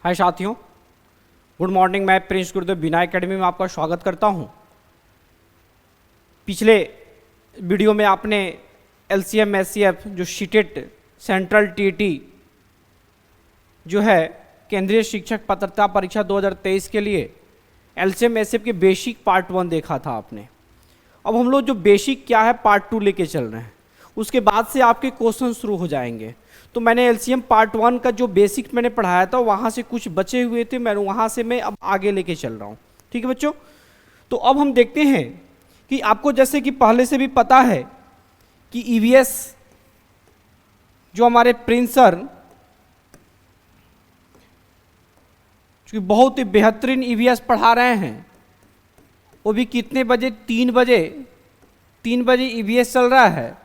हाय साथियों, good morning. मैं Prince गुरुदेव बिना एकेडमी में आपका स्वागत करता हूं। पिछले वीडियो में आपने एलसीएम एससीएफ जो सीटेट सेंट्रल टीटी जो है केंद्रीय शिक्षक पात्रता परीक्षा 2023 के लिए एलसीएम एससीएफ के बेसिक पार्ट 1 देखा था आपने। अब हम लोग जो बेसिक क्या है पार्ट 2 लेके चल रहे हैं, उसके बाद से आपके क्वेश्चन शुरू हो जाएंगे। तो मैंने एलसीएम पार्ट 1 का जो बेसिक मैंने पढ़ाया था वहाँ से कुछ बचे हुए थे, मैं वहाँ से मैं अब आगे लेके चल रहा हूँ। ठीक है बच्चों, तो अब हम देखते हैं कि आपको जैसे कि पहले से भी पता है कि ईवीएस जो हमारे प्रिंस सर जो बहुत ही बेहतरीन ईवीएस पढ़ा रहे हैं, वो भी कितने बजे 3 बजे ईवीएस चल रहा है।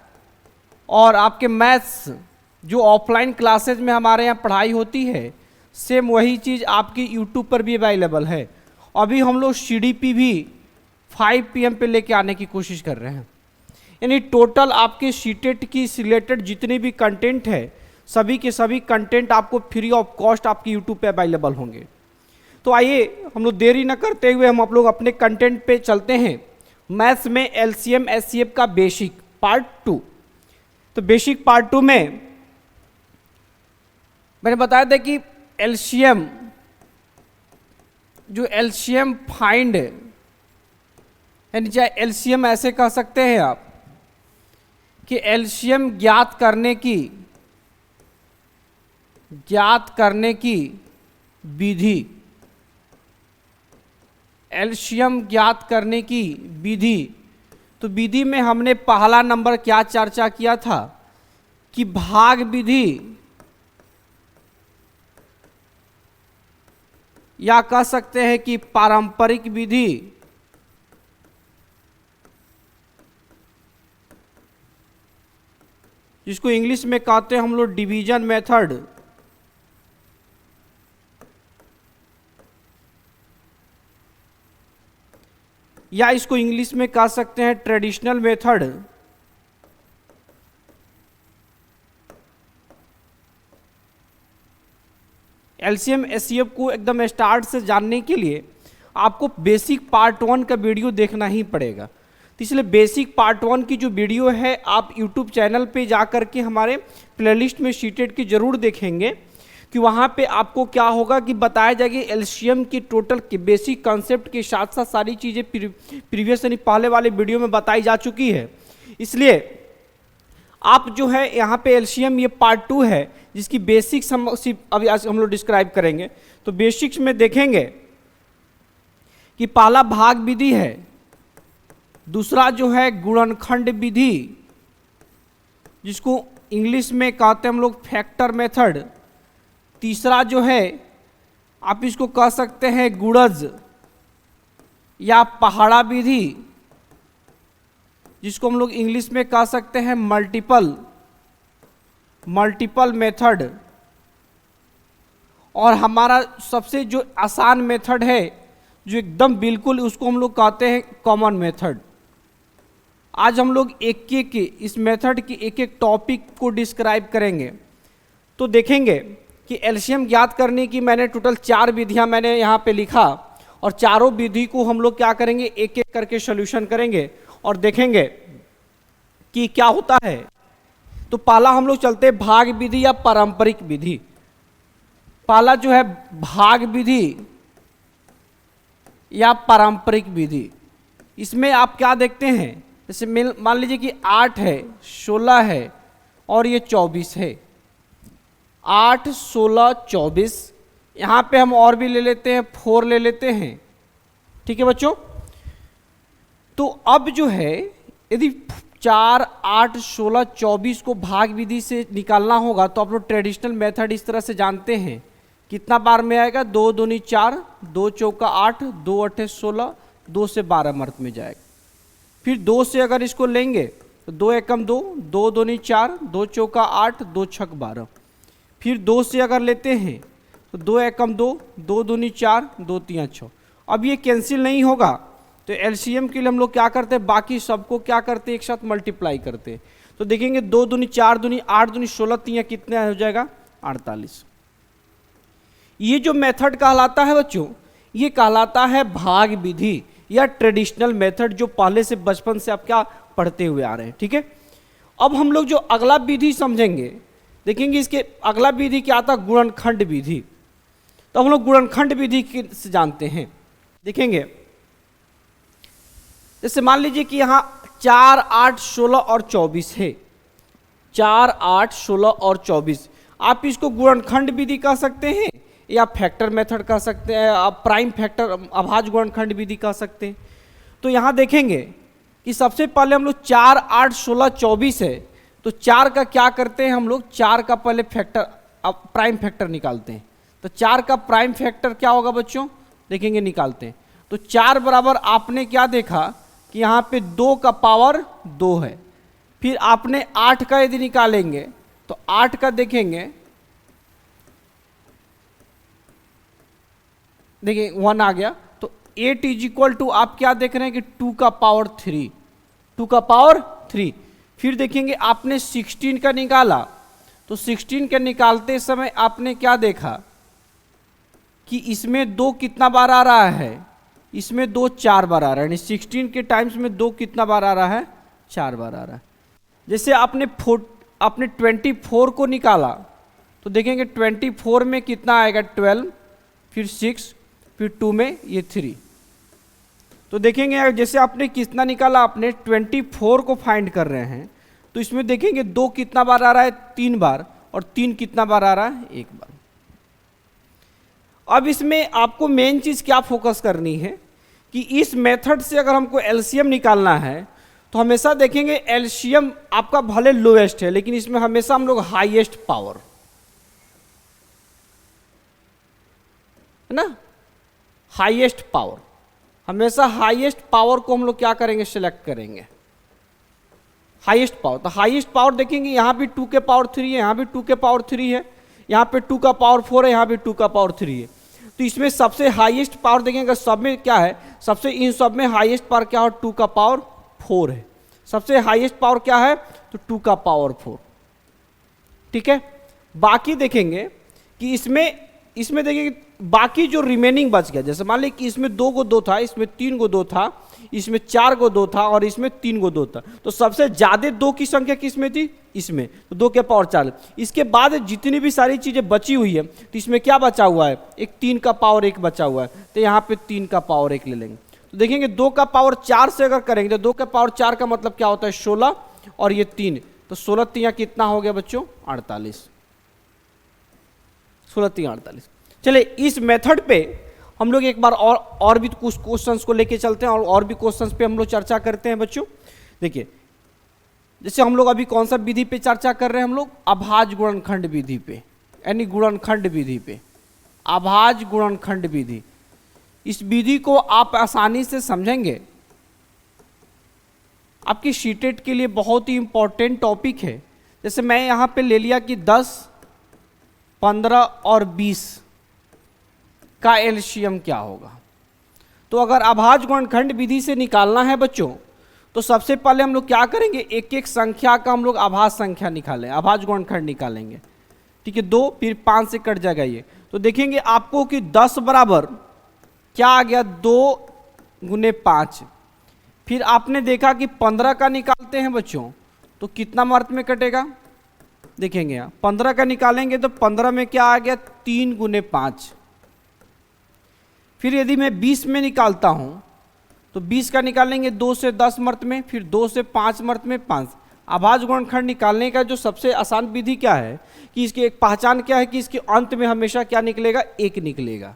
और आपके मैथ्स जो ऑफलाइन क्लासेज में हमारे यहाँ पढ़ाई होती है, सेम वही चीज़ आपकी यूट्यूब पर भी अवेलेबल है। अभी हम लोग सीडीपी भी 5 PM पे लेके आने की कोशिश कर रहे हैं। यानी टोटल आपके सीटेट की रिलेटेड जितने भी कंटेंट है, सभी के सभी कंटेंट आपको फ्री ऑफ कॉस्ट आपके यूट्यूब पे अवेलेबल होंगे। तो आइए हम लोग देरी न करते हुए हम आप लोग अपने कंटेंट पे चलते हैं। मैथ्स में एलसीएम एससीएफ का बेसिक पार्ट 2। तो बेसिक पार्ट 2 में मैंने बताया था कि एलसीएम जो एलसीएम फाइंड यानी चाहे एलसीएम ऐसे कह सकते हैं आप कि एलसीएम ज्ञात करने की विधि, एलसीएम ज्ञात करने की विधि। तो विधि में हमने पहला नंबर क्या चर्चा किया था कि भाग विधि या कह सकते हैं कि पारंपरिक विधि, जिसको इंग्लिश में कहते हैं हम लोग डिवीजन मेथड, या इसको इंग्लिश में कह सकते हैं ट्रेडिशनल मेथड। एलसीएम एससीएफ को एकदम स्टार्ट से जानने के लिए आपको बेसिक पार्ट 1 का वीडियो देखना ही पड़ेगा। तो इसलिए बेसिक पार्ट 1 की जो वीडियो है आप यूट्यूब चैनल पे जा कर के हमारे प्लेलिस्ट में सीटेट की जरूर देखेंगे कि वहाँ पे आपको क्या होगा कि बताया जाएगा एलसीएम की टोटल के बेसिक कॉन्सेप्ट के साथ साथ सारी चीज़ें प्रीवियस यानी पहले वाले वीडियो में बताई जा चुकी है। इसलिए आप जो है यहाँ पे एलसीएम ये पार्ट 2 है जिसकी बेसिक्स हम अभी आज हम लोग डिस्क्राइब करेंगे। तो बेसिक्स में देखेंगे कि पहला भाग विधि है, दूसरा जो है गुणनखंड विधि जिसको इंग्लिश में कहते हैं हम लोग फैक्टर मेथड, तीसरा जो है आप इसको कह सकते हैं गुणज या पहाड़ा विधि जिसको हम लोग इंग्लिश में कह सकते हैं मल्टीपल मेथड, और हमारा सबसे जो आसान मेथड है जो एकदम बिल्कुल उसको हम लोग कहते हैं कॉमन मेथड। आज हम लोग एक इस मेथड की एक टॉपिक को डिस्क्राइब करेंगे। तो देखेंगे कि एलसीएम ज्ञात करने की मैंने टोटल 4 विधियां मैंने यहाँ पे लिखा, और चारों विधि को हम लोग क्या करेंगे एक एक करके सॉल्यूशन करेंगे और देखेंगे कि क्या होता है। तो पहला हम लोग चलते हैं भाग विधि या पारंपरिक विधि। पहला जो है भाग विधि या पारंपरिक विधि, इसमें आप क्या देखते हैं, जैसे मान लीजिए कि 8 है, 16 है और ये 24 है। 8, 16, 24, यहाँ पे हम और भी ले लेते हैं, 4 ले लेते हैं। ठीक है बच्चों, तो अब जो है यदि 4, 8, 16, 24 को भाग विधि से निकालना होगा तो आप लोग ट्रेडिशनल मेथड इस तरह से जानते हैं। कितना बार में आएगा, 2 दूनी 4, 2 चौका 8, 2 अठे 16, 2 से 12 मर्त में जाएगा। फिर 2 से अगर इसको लेंगे तो 2 एकम 2, 2 दूनी 4, 2 चौका 8, 2 छक 12। फिर 2 से अगर लेते हैं तो 2 एकम 2, 2 दूनी 4, 2 तिया 6। अब ये कैंसिल नहीं होगा तो एलसीएम के लिए हम लोग क्या करते हैं, बाकी सबको क्या करते हैं एक साथ मल्टीप्लाई करते हैं। तो देखेंगे 2 दूनी 4 दूनी 8 दूनी 16 तिया कितने हो जाएगा 48। ये जो मेथड कहलाता है बच्चों, ये कहलाता है भाग विधि या ट्रेडिशनल मेथड, जो पहले से बचपन से आप क्या पढ़ते हुए आ रहे हैं। ठीक है, अब हम लोग जो अगला विधि समझेंगे, देखेंगे इसके अगला विधि क्या आता है, गुणनखंड विधि। तो हम लोग गुणनखंड विधि से जानते हैं। देखेंगे जैसे मान लीजिए कि यहाँ 4, 8, 16 और 24 है। 4, 8, 16 और 24, आप इसको गुणनखंड विधि कह सकते हैं या फैक्टर मेथड कह सकते हैं, आप प्राइम फैक्टर अभाज्य गुणनखंड विधि कह सकते हैं। तो यहाँ देखेंगे कि सबसे पहले हम लोग 4, 8, 16, 24 है, तो 4 का क्या करते हैं हम लोग, 4 का पहले फैक्टर प्राइम फैक्टर निकालते हैं। तो 4 का प्राइम फैक्टर क्या होगा बच्चों, देखेंगे निकालते हैं। तो 4 बराबर आपने क्या देखा कि यहाँ पे 2 का पावर 2 है। फिर आपने 8 का यदि निकालेंगे तो 8 का देखेंगे, देखिए 1 आ गया। तो 8 इज इक्वल टू आप क्या देख रहे हैं कि 2 का पावर 3, 2 का पावर 3। फिर देखेंगे आपने 16 का निकाला, तो 16 का निकालते समय आपने क्या देखा कि इसमें 2 कितना बार आ रहा है, इसमें 2 4 बार आ रहा है, यानी 16 के टाइम्स में 2 कितना बार आ रहा है, 4 बार आ रहा है। जैसे आपने 24 को निकाला, तो देखेंगे 24 में कितना आएगा, 12, फिर 6, फिर 2 में ये 3। तो देखेंगे जैसे आपने कितना निकाला, आपने 24 को फाइंड कर रहे हैं, तो इसमें देखेंगे 2 कितना बार आ रहा है, 3 बार, और 3 कितना बार आ रहा है, 1 बार। अब इसमें आपको मेन चीज क्या फोकस करनी है कि इस मेथड से अगर हमको एलसीएम निकालना है, तो हमेशा देखेंगे एलसीएम आपका भले लोएस्ट है, लेकिन इसमें हमेशा हम लोग हाईएस्ट पावर, है ना, हाईएस्ट पावर, हमेशा हाईएस्ट पावर को हम लोग क्या करेंगे, सिलेक्ट करेंगे हाईएस्ट पावर। तो हाईएस्ट पावर देखेंगे यहाँ भी 2 के पावर 3 है, यहाँ भी 2 के पावर 3 है, यहाँ पे 2 का पावर 4 है, यहाँ भी 2 का पावर 3 है। तो इसमें सबसे हाईएस्ट पावर देखेंगे, सब में क्या है, सबसे इन सब में हाईएस्ट पावर क्या हो, 2 का पावर 4 है। सबसे हाईएस्ट पावर क्या है, तो 2 का पावर 4। ठीक है, बाकी देखेंगे कि इसमें देखेंगे बाकी जो रिमेनिंग बच गया, जैसे मान लीजिए कि इसमें 2 को 2 था, इसमें 3 को 2 था, इसमें 4 को 2 था, और इसमें 3 को 2 था। तो सबसे ज्यादा 2 की संख्या किसमें थी, इसमें, तो 2 के पावर 4। इसके बाद जितनी भी सारी चीजें बची हुई है, तो इसमें क्या बचा हुआ है, एक 3 का पावर 1 बचा हुआ है, तो यहाँ पे 3 का पावर 1 ले लेंगे। तो देखेंगे 2 का पावर 4 से अगर करेंगे, तो 2 का पावर 4 का मतलब क्या होता है, 16, और ये 3, तो 16 3 कितना हो गया बच्चों, 48, 16 3 48। चलिए इस मेथड पे हम लोग एक बार और भी कुछ क्वेश्चंस को लेके चलते हैं, और भी क्वेश्चंस पे हम लोग चर्चा करते हैं बच्चों। देखिए जैसे हम लोग अभी कौन सा विधि पे चर्चा कर रहे हैं, हम लोग अभाज्य गुणनखंड विधि पे, यानी गुणनखंड विधि पे, अभाज्य गुणनखंड विधि। इस विधि को आप आसानी से समझेंगे, आपकी सीटेट के लिए बहुत ही इंपॉर्टेंट टॉपिक है। जैसे मैं यहाँ पे ले लिया कि 10, 15 और 20 का एलसीएम क्या होगा। तो अगर अभाज्य गुणनखंड विधि से निकालना है बच्चों, तो सबसे पहले हम लोग क्या करेंगे, एक एक संख्या का हम लोग अभाज्य संख्या निकालें, अभाज्य गुणनखंड निकालेंगे। ठीक है, 2 फिर 5 से कट जाएगा ये। तो देखेंगे आपको कि 10 बराबर क्या आ गया, 2 गुने 5। फिर आपने देखा कि 15 का निकालते हैं बच्चों, तो कितना मार्क में कटेगा, देखेंगे यहाँ 15 का निकालेंगे तो 15 में क्या आ गया, 3 गुने 5। फिर यदि मैं 20 में निकालता हूं, तो 20 का निकालेंगे 2 से 10 मर्त में, फिर 2 से 5 मर्त में 5। अभाज्य गुणनखंड निकालने का जो सबसे आसान विधि क्या है कि इसकी एक पहचान क्या है कि इसके अंत में हमेशा क्या निकलेगा, 1 निकलेगा,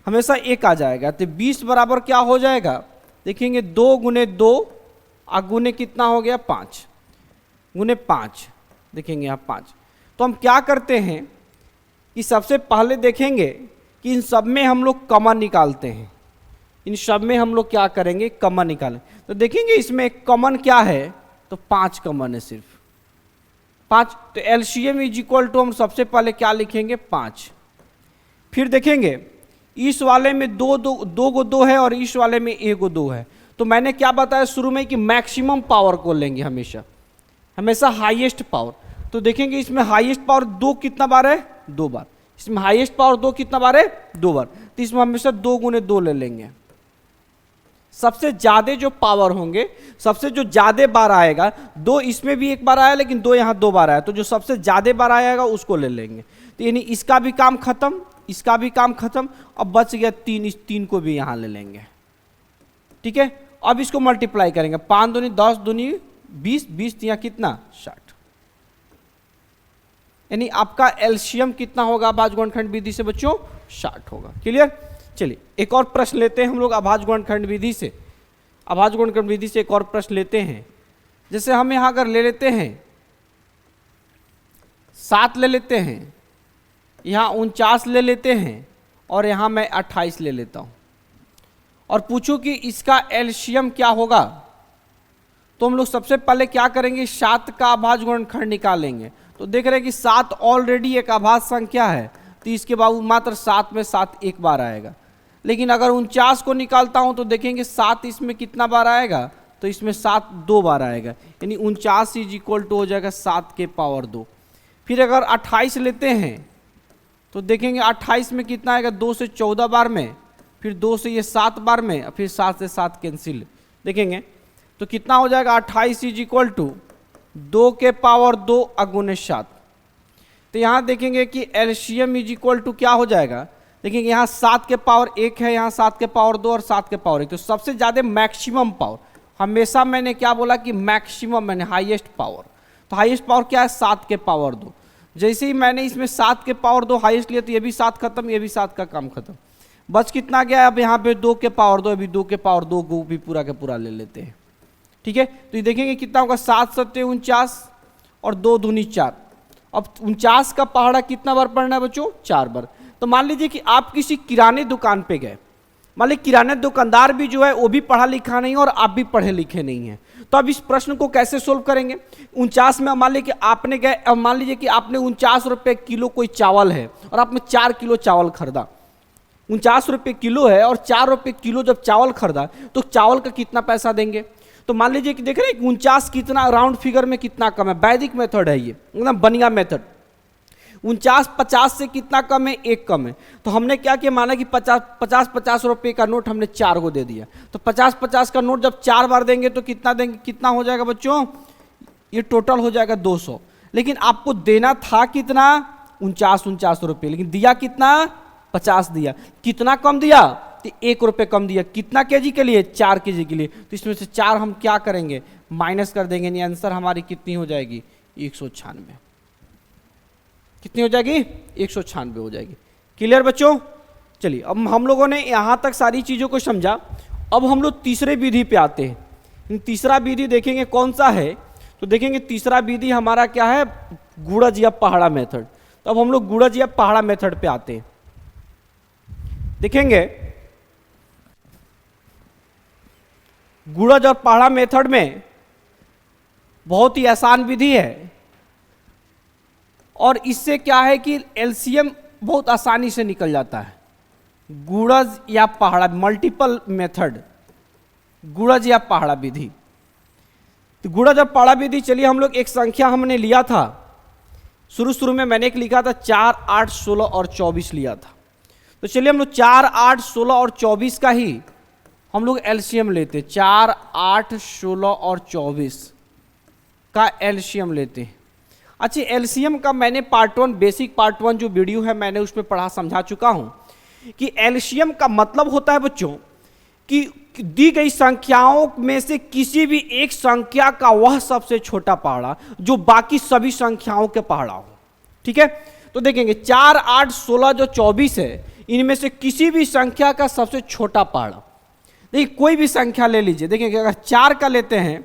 हमेशा 1 आ जाएगा। तो 20 बराबर क्या हो जाएगा, देखेंगे 2 गुने 2 और गुने कितना हो गया, 5 गुने 5, देखेंगे यहाँ 5। तो हम क्या करते हैं कि सबसे पहले देखेंगे कि इन सब में हम लोग कॉमन निकालते हैं, इन सब में हम लोग क्या करेंगे, कॉमन निकालें। तो देखेंगे इसमें कॉमन क्या है, तो 5 कॉमन है, सिर्फ 5। तो एलसीएम इज इक्वल टू हम सबसे पहले क्या लिखेंगे, 5। फिर देखेंगे इस वाले में 2 गो 2 है और इस वाले में 1 गो 2 है। तो मैंने क्या बताया शुरू में कि मैक्सिमम पावर को लेंगे, हमेशा हाईएस्ट पावर। तो देखेंगे इसमें हाईएस्ट पावर 2 कितना बार है, 2 बार। इसमें हाईएस्ट पावर 2 कितना बार है? 2 बार। तो इसमें हमेशा 2 गुने 2 ले लेंगे। सबसे ज्यादा जो पावर होंगे, सबसे जो ज्यादा बार आएगा, 2 इसमें भी एक बार आया लेकिन 2 यहां 2 बार आया, तो जो सबसे ज्यादा बार आएगा उसको ले लेंगे। तो यानी इसका भी काम खत्म, इसका भी काम खत्म। अब बच गया 3, इस 3 को भी यहां ले लेंगे। ठीक है, अब इसको मल्टीप्लाई करेंगे। 5 दूनी 10, दूनी 20, 20 यहाँ कितना? 60। यानी आपका एलसीएम कितना होगा अभाज्य गुणनखंड विधि से बच्चों? 60 होगा। क्लियर? चलिए एक और प्रश्न लेते हैं हम लोग अभाज्य गुणनखंड विधि से। अभाज्य गुणनखंड विधि से एक और प्रश्न लेते हैं। जैसे हम यहां अगर ले लेते हैं 7 ले लेते हैं, यहां 49 ले लेते हैं, और यहां मैं 28 ले लेता हूं, और पूछूं कि इसका एलसीएम क्या होगा, तो हम लोग सबसे पहले क्या करेंगे? 7 का अभाज्य गुणनखंड निकालेंगे। तो देख रहे हैं कि 7 ऑलरेडी एक अभाज्य संख्या है, तो इसके बाद मात्र 7 में 7 एक बार आएगा। लेकिन अगर 49 को निकालता हूं तो देखेंगे 7 इसमें कितना बार आएगा? तो इसमें 7 2 बार आएगा, यानी 49 इज इक्वल टू हो जाएगा 7 के पावर 2। फिर अगर 28 लेते हैं तो देखेंगे 28 में कितना आएगा? 2 से 14 बार में, फिर 2 से ये 7 बार में, फिर 7 से 7 कैंसिल। देखेंगे तो कितना हो जाएगा? 28 इज इक्वल टू 2 के पावर 2 अगुने 7। तो यहां देखेंगे कि एलसीएम इज इक्वल टू क्या हो जाएगा? देखेंगे यहाँ 7 के पावर 1 है, यहाँ 7 के पावर 2 और 7 के पावर 1। तो सबसे ज्यादा मैक्सिमम पावर, हमेशा मैंने क्या बोला कि मैक्सिमम, मैंने हाईएस्ट पावर। तो हाईएस्ट पावर क्या है? 7 के पावर 2। जैसे ही मैंने इसमें 7 के पावर 2 हाईएस्ट लिया तो ये भी 7 खत्म, ये भी 7 का काम खत्म। बच कितना गया? अब यहाँ पे 2 के पावर 2, अभी 2 के पावर 2 को भी पूरा के पूरा ले लेते हैं। ठीक है, तो ये देखेंगे कितना होगा? 7 7 49 और 2 दूनी 4। अब 49 का पहाड़ा कितना बार पढ़ना है बच्चों? 4 बार। तो मान लीजिए कि आप किसी किराने दुकान पे गए, मान लीजिए किराने दुकानदार भी जो है वो भी पढ़ा लिखा नहीं और आप भी पढ़े लिखे नहीं हैं, तो अब इस प्रश्न को कैसे सोल्व करेंगे? 49 में मान लीजिए कि आपने गए, अब मान लीजिए कि आपने 49 रुपये किलो कोई चावल है और आपने 4 किलो चावल खरीदा। 49 रुपये किलो है और 4 रुपये किलो जब चावल खरीदा तो चावल का कितना पैसा देंगे? तो मान लीजिए कि देख रहे हैं 49 कितना राउंड फिगर में कितना कम है? वैदिक मेथड है ये, एकदम बढ़िया मेथड। 49 50 से कितना कम है? 1 कम है। तो हमने क्या किया? माना कि 50 रुपये का नोट हमने 4 को दे दिया। तो 50 का नोट जब 4 बार देंगे तो कितना देंगे? कितना हो जाएगा बच्चों? ये टोटल हो जाएगा 200। लेकिन आपको देना था कितना? 49 रुपये, लेकिन दिया कितना? 50 दिया। कितना कम दिया? तो 1 रुपये कम दिया। कितना केजी के लिए? 4 केजी के लिए। तो इसमें से 4 हम क्या करेंगे? माइनस कर देंगे। यानी आंसर हमारी कितनी हो जाएगी? 196। कितनी हो जाएगी? 196 हो जाएगी। क्लियर बच्चों? चलिए अब हम लोगों ने यहां तक सारी चीजों को समझा। अब हम लोग तीसरे विधि पे आते हैं। तीसरा विधि देखेंगे कौन सा है, तो देखेंगे तीसरा विधि हमारा क्या है? गुणज या पहाड़ा मेथड। तो अब हम लोग गुणज या पहाड़ा मेथड पे आते हैं। देखेंगे गुणज और पहाड़ा मेथड में बहुत ही आसान विधि है, और इससे क्या है कि एलसीएम बहुत आसानी से निकल जाता है। गुणज या पहाड़ा मल्टीपल मेथड, गुणज या पहाड़ा विधि। तो गुणज और पहाड़ा विधि, चलिए हम लोग एक संख्या हमने लिया था शुरू में, मैंने एक लिखा था 4 8 16 और 24 लिया था। तो चलिए हम लोग 4 8 16 और 24 का ही हम लोग एलसीएम लेते। 4 8 16 और 24 का एलसीएम लेते हैं। अच्छा, एलसीएम का मैंने पार्ट 1 बेसिक पार्ट 1 जो वीडियो है मैंने उसमें पढ़ा समझा चुका हूं कि एलसीएम का मतलब होता है बच्चों कि दी गई संख्याओं में से किसी भी एक संख्या का वह सबसे छोटा पहाड़ा जो बाकी सभी संख्याओं के पहाड़ा हो। ठीक है, तो देखेंगे 4 8 16 जो 24 है, इनमें से किसी भी संख्या का सबसे छोटा पहाड़ा, देखिए कोई भी संख्या ले लीजिए। देखेंगे अगर 4 का लेते हैं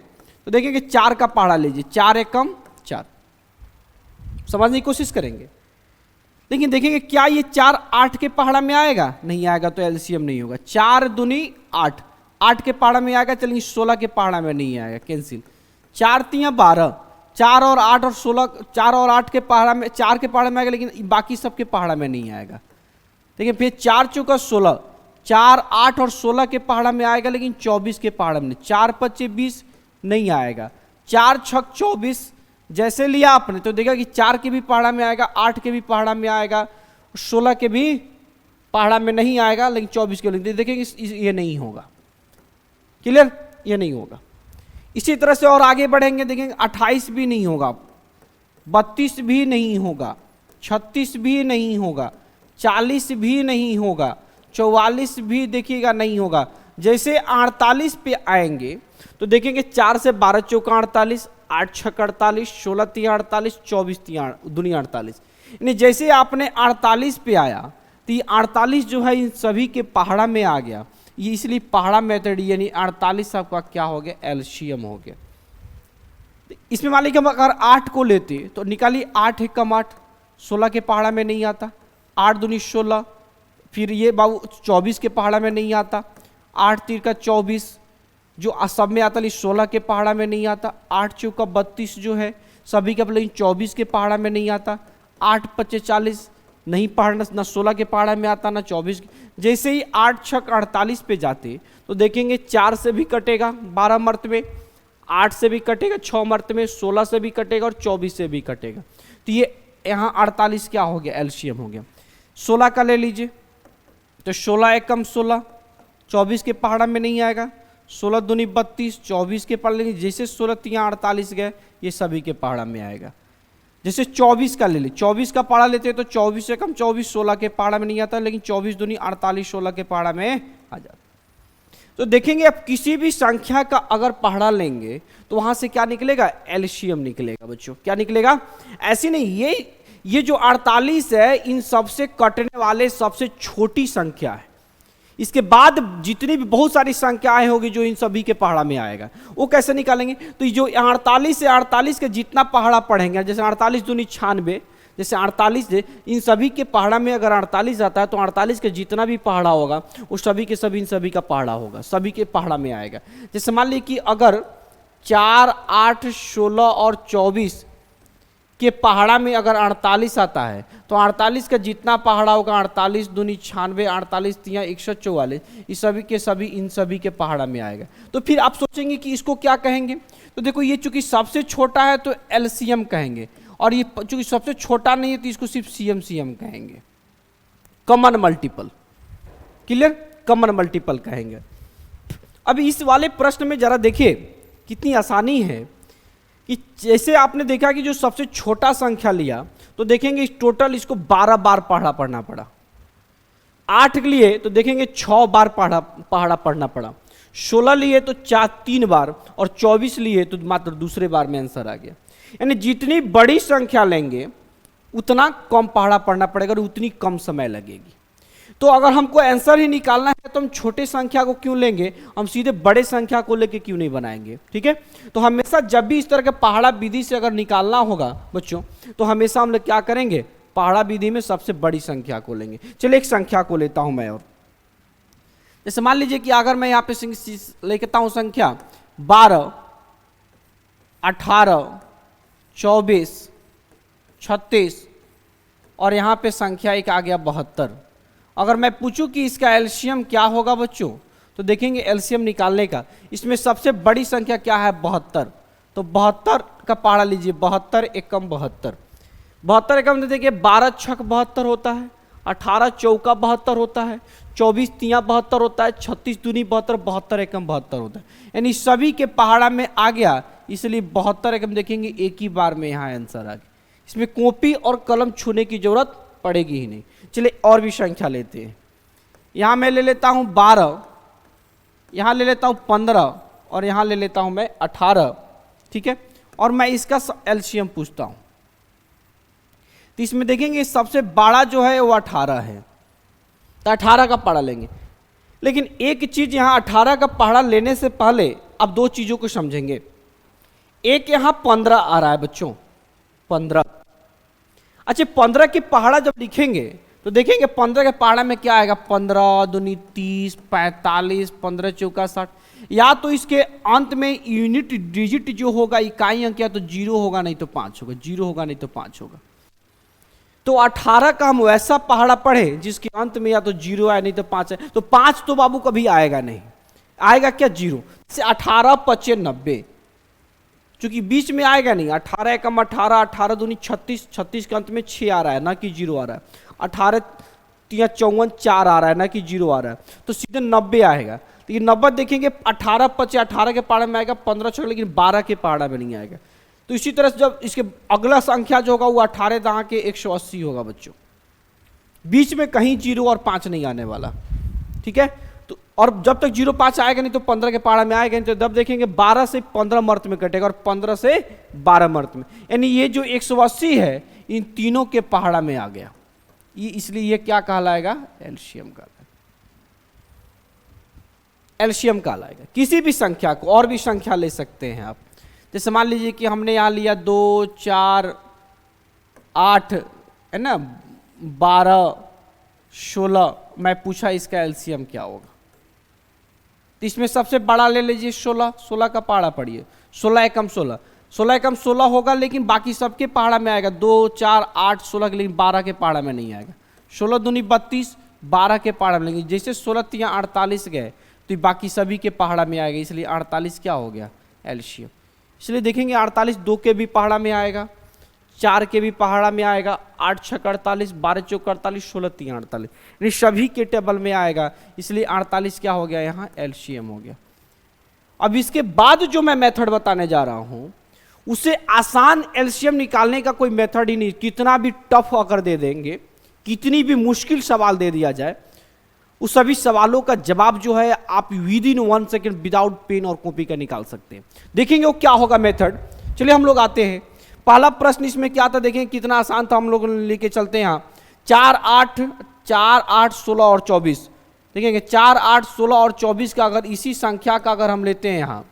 तो देखेंगे 4 का पहाड़ा लीजिए, 4 एकम 4, समझने की कोशिश करेंगे। लेकिन देखेंगे क्या ये 4 8 के पहाड़ा में आएगा? नहीं आएगा, तो एलसीएम नहीं होगा। 4 दूनी 8, 8 के पहाड़ा में आएगा, चलिए 16 के पहाड़ा में नहीं आएगा, कैंसिल। 4 3 12, 4 और 8 और 16, 4 और 8 के पहाड़ा में, 4 के पहाड़ा में आएगा, लेकिन बाकी सबके पहाड़ा में नहीं आएगा। देखिए फिर 4 चौका 16, 4 8 और 16 के पहाड़ा में आएगा, लेकिन 24 के पहाड़ा में नहीं। 4 5 20 नहीं आएगा। 4 6 24 जैसे लिया आपने तो देखा कि 4 के भी पहाड़ा में आएगा, 8 के भी पहाड़ा में आएगा, 16 के भी पहाड़ा में नहीं आएगा, लेकिन 24 के लिए देखेंगे ये नहीं होगा। क्लियर, ये नहीं होगा। इसी तरह से और आगे बढ़ेंगे, देखेंगे 28 भी नहीं होगा, 32 भी नहीं होगा, 36 भी नहीं होगा, 40 भी नहीं होगा, 44 भी देखिएगा नहीं होगा। जैसे 48 पे आएंगे तो देखेंगे 4 से 12 चौका 48, 8 छक 48, 16 तिया 48, 24 तिया दुनिया 48। यानी जैसे आपने 48 पे आया तो ये 48 जो है इन सभी के पहाड़ा में आ गया। ये इसलिए पहाड़ा मेथड यानी 48 आपका क्या हो गया, एलसीएम हो गया। इसमें मान लीजिए हम अगर 8 को लेते तो निकालिए 8 एकम 8, 16 के पहाड़ा में नहीं आता, 8 दूनी 16, फिर ये बाबू 24 के पहाड़ा में नहीं आता, 8 तीर का 24 जो सब में आता, लेकिन 16 के पहाड़ा में नहीं आता, 8 चौका 32 जो है सभी का, लेकिन 24 के पहाड़ा में नहीं आता, 8 पच्चे 40 नहीं पहाड़ा, ना 16 के पहाड़ा में आता ना 24। जैसे ही 8 छक 48 पे जाते तो देखेंगे 4 से भी कटेगा 12 मरतबे, 8 से भी कटेगा 6 मरतबे, 16 से भी कटेगा और 24 से भी कटेगा। तो ये यहाँ 48 क्या हो गया, एलसीएम हो गया। 16 का ले लीजिए तो 16 एकम 16, 24 के पहाड़ा में नहीं आएगा, 16 दूनी 32, 24 के पहाड़ लेंगे, जैसे 16 तिया 48 गए ये सभी के पहाड़ा में आएगा। जैसे 24 का ले ली, 24 का पहाड़ा लेते हैं तो 24 से कम 24 16 के पहाड़ा में नहीं आता, लेकिन 24 दूनी 48 16 के पहाड़ा में आ जाता। तो देखेंगे अब किसी भी संख्या का अगर पहाड़ा लेंगे तो वहां से क्या निकलेगा, एलसीएम निकलेगा बच्चों। क्या निकलेगा, ऐसी नहीं, ये जो 48 है इन सबसे कटने वाले सबसे छोटी संख्या है। इसके बाद जितनी भी बहुत सारी संख्याएं होगी जो इन सभी के पहाड़ा में आएगा, वो कैसे निकालेंगे। तो जो 48 से 48 के जितना पहाड़ा पढ़ेंगे, जैसे 48 दूनी 96, जैसे 48 इन सभी के पहाड़ा में अगर 48 आता है तो 48 के जितना भी पहाड़ा होगा वो सभी के सभी इन सभी का पहाड़ा होगा, सभी के पहाड़ा में आएगा। जैसे मान लीजिए कि अगर 4 8 16 और 24 के पहाड़ा में अगर 48 आता है तो 48 का जितना पहाड़ा होगा 48 दूनी 96, 48 तिया 144, इस सभी के सभी इन सभी के पहाड़ा में आएगा। तो फिर आप सोचेंगे कि इसको क्या कहेंगे, तो देखो ये चूंकि सबसे छोटा है तो एलसीएम कहेंगे, और ये चूंकि सबसे छोटा नहीं है तो इसको सिर्फ सीएम कहेंगे, common multiple. Clear, common multiple कहेंगे। अब इस वाले प्रश्न में जरा देखिए कितनी आसानी है कि जैसे आपने देखा कि जो सबसे छोटा संख्या लिया तो देखेंगे टोटल इसको 12 बार पहाड़ा पढ़ना पड़ा। 8 के लिए तो देखेंगे 6 बार पहाड़ा पढ़ना पड़ा, 16 लिए तो 3 बार, और 24 लिए तो मात्र दूसरे बार में आंसर आ गया। यानी जितनी बड़ी संख्या लेंगे उतना कम पहाड़ा पढ़ना पड़ेगा और उतनी कम समय लगेगी। तो अगर हमको आंसर ही निकालना है तो हम छोटे संख्या को क्यों लेंगे, हम सीधे बड़े संख्या को लेके क्यों नहीं बनाएंगे। ठीक है, तो हमेशा जब भी इस तरह के पहाड़ा विधि से अगर निकालना होगा बच्चों तो हमेशा हम लोग क्या करेंगे, पहाड़ा विधि में सबसे बड़ी संख्या को लेंगे। चलिए एक संख्या को लेता हूं मैं, और जैसे मान लीजिए कि अगर मैं यहाँ पे लेता हूं संख्या 12 18 24 36 और यहाँ पे संख्या एक आ गया 72। अगर मैं पूछूं कि इसका एलसीएम क्या होगा बच्चों, तो देखेंगे एलसीएम निकालने का, इसमें सबसे बड़ी संख्या क्या है 72, तो 72 का पहाड़ा लीजिए, 72 एकम 72, 72 एकम देखिए 12 छक 72 होता है, 18 चौका 72 होता है, 24 तिया 72 होता है, 36 दूनी 72, 72 एकम 72 होता है। यानी सभी के पहाड़ा में आ गया, इसलिए 72 एकम देखेंगे एक ही बार में यहाँ आंसर आ गया। इसमें कॉपी और कलम छूने की जरूरत पड़ेगी ही नहीं। चलिए और भी संख्या लेते हैं, यहाँ मैं ले लेता हूँ 12, यहाँ ले लेता हूँ 15 और यहाँ ले लेता हूँ मैं 18। ठीक है, और मैं इसका एलसीएम पूछता हूँ तो इसमें देखेंगे सबसे बड़ा जो है वो 18 है, तो 18 का पहाड़ा लेंगे। लेकिन एक चीज यहाँ 18 का पहाड़ा लेने से पहले अब दो चीजों को समझेंगे। एक यहाँ 15 आ रहा है बच्चों, 15। अच्छा 15 के पहाड़ा जब लिखेंगे तो देखेंगे 15 के पहाड़ा में क्या आएगा, 15 दूनी 30, 45, 15 चौका 60। या तो इसके अंत में यूनिट डिजिट जो होगा इकाई अंक या तो 0 होगा नहीं तो 5 होगा, 0 होगा नहीं तो 5 होगा। तो 18 का हम वैसा पहाड़ा पढ़े जिसके अंत में या तो 0 आए नहीं तो 5 है, तो 5 तो बाबू कभी आएगा नहीं, आएगा क्या 0 से 18 25 90। चूंकि बीच में आएगा नहीं, 18 एकम 18, 18 दूनी 36, 36 के अंत में 6 आ रहा है ना कि 0 आ रहा है, 18 तिया 54 4 आ रहा है ना कि 0 आ रहा है, तो सीधे 90 आएगा। तो ये 90 देखेंगे 18 5 18 के पहाड़ा में आएगा, 15 6, लेकिन 12 के पहाड़ा में नहीं आएगा। तो इसी तरह से जब इसके अगला संख्या जो होगा वो 18 दहा के 180 होगा बच्चों, बीच में कहीं 0 और 5 नहीं आने वाला, ठीक है। तो और जब तक 0 5 आएगा नहीं तो 15 के पहाड़ा में आएगा नहीं, तो जब देखेंगे 12 से 15 मर्त में कटेगा और 15 से 12 मर्त में, यानी ये जो 180 है इन तीनों के पहाड़ा में आ गया, ये इसलिए ये क्या कहलाएगा, एलसीएम कहलाएगा, एलसीएम कहलाएगा। किसी भी संख्या को, और भी संख्या ले सकते हैं आप, जैसे मान लीजिए कि हमने यहाँ लिया 2 4 8 है ना, 12 16, मैं पूछा इसका एलसीएम क्या होगा, तो इसमें सबसे बड़ा ले लीजिए 16, 16 का पहाड़ा पढ़िए, 16 एकम 16, 16 एकम 16 होगा, लेकिन बाकी सबके पहाड़ा में आएगा 2 4 8 16 के, लेकिन 12 के पहाड़ा में नहीं आएगा। 16 दूनी 32, 12 के पहाड़ा में, लेकिन जैसे 16 तिया 48 गए तो बाकी सभी के पहाड़ा में आएगा, इसलिए 48 क्या हो गया, एलसीएम। इसलिए देखेंगे 48 2 के भी पहाड़ा में आएगा, 4 के भी पहाड़ा में आएगा, 8 6 48, 12 4 48, 16 3 48, यानी सभी के टेबल में आएगा, इसलिए 48 क्या हो गया, यहाँ एलसीएम हो गया। अब इसके बाद जो मैं मेथड बताने जा रहा हूं उसे आसान एलसीएम निकालने का कोई मेथड ही नहीं, कितना भी टफ अगर दे देंगे, कितनी भी मुश्किल सवाल दे दिया जाए, उस सभी सवालों का जवाब जो है आप within 1 second without pen और कॉपी का निकाल सकते हैं। देखेंगे वो क्या होगा मेथड। चलिए हम लोग आते हैं, पहला प्रश्न इसमें क्या था, देखें कितना आसान था, हम लोग लेके चलते हैं यहाँ 4 8 16 और 24, देखेंगे 4 8 16 और 24 का अगर इसी संख्या का अगर हम लेते हैं यहाँ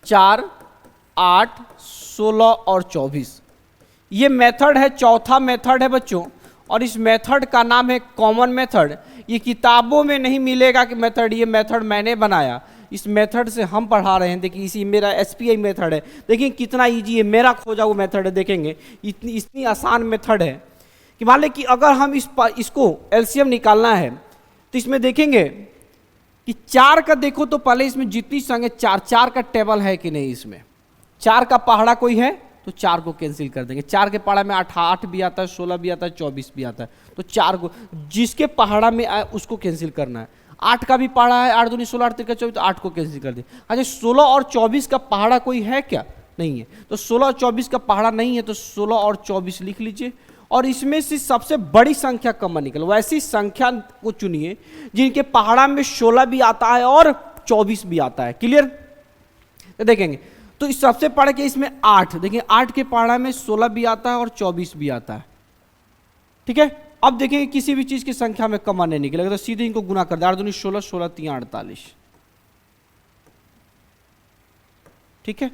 4 8 16 और 24, ये मेथड है, चौथा मेथड है बच्चों, और इस मेथड का नाम है कॉमन मेथड। ये किताबों में नहीं मिलेगा कि मेथड, ये मेथड मैंने बनाया, इस मेथड से हम पढ़ा रहे हैं। देखिए इसी मेरा एसपीआई मेथड है, देखिए कितना इजी है, मेरा खोजा हुआ मेथड है। देखेंगे इतनी आसान मेथड है कि मान लें कि अगर हम इसको एलसीएम निकालना है तो इसमें देखेंगे कि 4 का देखो तो पहले इसमें जितनी संख्या 4 का टेबल है कि नहीं, इसमें 4 का पहाड़ा कोई है तो 4 को कैंसिल कर देंगे। 4 के पहाड़ा में 8 भी आता है, 16 भी आता है, 24 भी आता है, तो 4 को जिसके पहाड़ा में आए उसको कैंसिल करना है। 8 का भी पहाड़ा है, 8 दूनी 16 8 3 24, तो 8 को कैंसिल कर दे। अच्छा 16 और 24 का पहाड़ा कोई है क्या, नहीं है, तो 16 और 24 का पहाड़ा नहीं है, तो 16 और 24 लिख लीजिए, और इसमें से सबसे बड़ी संख्या कम निकल, वैसी संख्या को चुनिए जिनके पहाड़ा में 16 भी आता है और 24 भी आता है। क्लियर, तो देखेंगे तो इस सबसे पढ़ के इसमें 8, देखिए 8 के पहाड़ा में 16 भी आता है और 24 भी आता है, ठीक है। अब देखेंगे किसी भी चीज की संख्या में कम नहीं निकलेगा, तो सीधे इनको गुना कर दे, 8 दूनी 16 16 3 48, ठीक है।